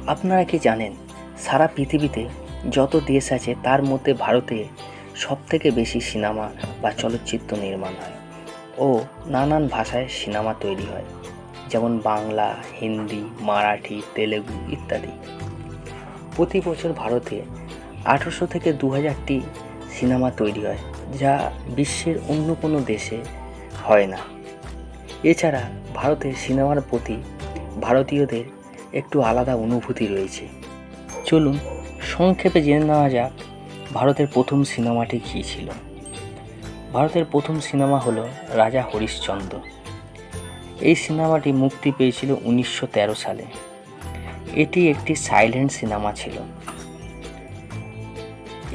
আপনারা কি জানেন সারা পৃথিবীতে যত দেশ আছে তার মধ্যে ভারতে সবথেকে বেশি সিনেমা বা চলচ্চিত্র নির্মাণ হয় ও নানান ভাষায় সিনেমা তৈরি হয়, যেমন বাংলা, হিন্দি, মারাঠি, তেলেগু ইত্যাদি। প্রতি বছর ভারতে 1800 থেকে 2000টি সিনেমা তৈরি হয়, যা বিশ্বের অন্য কোনো দেশে হয় না। এছাড়া ভারতের সিনেমার প্রতি ভারতীয়দের একটু আলাদা অনুভূতি রয়েছে। চলুন সংক্ষেপে জেনে নেওয়া যাক ভারতের প্রথম সিনেমাটি কী ছিল। ভারতের প্রথম সিনেমা হলো রাজা হরিশ্চন্দ্র। এই সিনেমাটি মুক্তি পেয়েছিল 1913 সালে। এটি একটি সাইলেন্ট সিনেমা ছিল।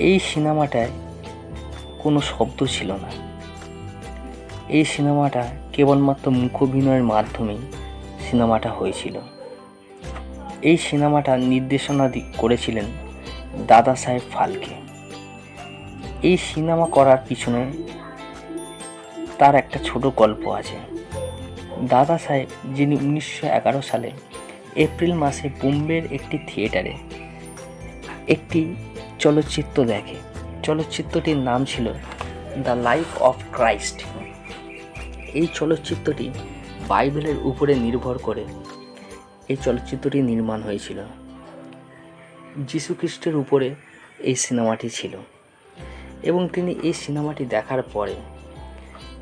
এই সিনেমাটায় কোনো শব্দ ছিল না। এই সিনেমাটা কেবলমাত্র মুখাভিনয়ের মাধ্যমেই সিনেমাটা হয়েছিল। এই সিনেমাটা নির্দেশনা করেছিলেন দাদা সাহেব ফালকে। এই সিনেমা করার পিছনে তার একটা ছোট গল্প আছে। দাদা সাহেব, যিনি 1911 সালে এপ্রিল মাসে বোম্বের একটি থিয়েটারে একটি চলচ্চিত্র দেখে। চলচ্চিত্রটির নাম ছিল দ্য লাইফ অফ ক্রাইস্ট। এই চলচ্চিত্রটি বাইবেলের উপরে নির্ভর করে এই চলচ্চিত্রটি নির্মাণ হয়েছিল। যীশু খ্রিস্টের উপরে এই সিনেমাটি ছিল এবং তিনি এই সিনেমাটি দেখার পরে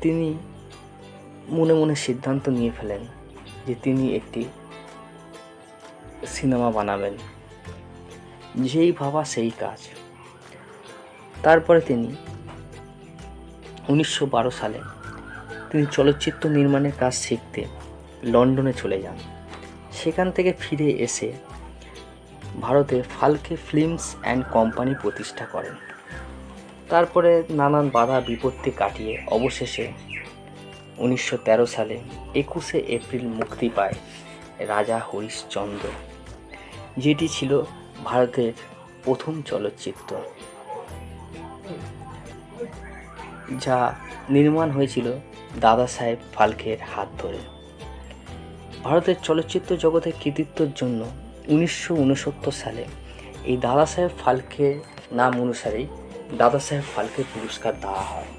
তিনি মনে মনে সিদ্ধান্ত নিয়ে ফেলেন যে তিনি একটি সিনেমা বানাবেন। যেই ভাবা সেই কাজ। তারপরে তিনি 1912 সালে তিনি চলচ্চিত্র নির্মাণের কাজ শিখতে লন্ডনে চলে যান। সেখান থেকে ফিরে এসে ভারতে ফালকে ফিল্মস অ্যান্ড কোম্পানি প্রতিষ্ঠা করেন। তারপরে নানান বাধা বিপত্তি কাটিয়ে অবশেষে 1913 সালে 21শে এপ্রিল মুক্তি পায় রাজা হরিশ্চন্দ্র, যেটি ছিল ভারতের প্রথম চলচ্চিত্র, যা নির্মাণ হয়েছিল দাদা সাহেব ফালকের হাত ধরে। ভারতের চলচ্চিত্র জগতের কৃতিত্বের জন্য 1969 সালে এই দাদা সাহেব ফালকে নাম অনুসারেই দাদা সাহেব ফালকে পুরস্কার দেওয়া হয়।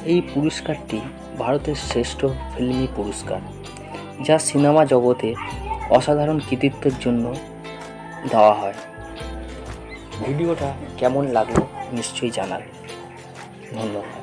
এই পুরস্কারটি ভারতের শ্রেষ্ঠ ফিল্মি পুরস্কার, যা সিনেমা জগতে অসাধারণ কৃতিত্বের জন্য দেওয়া হয়। ভিডিওটা কেমন লাগলো নিশ্চয়ই জানাবেন। ধন্যবাদ।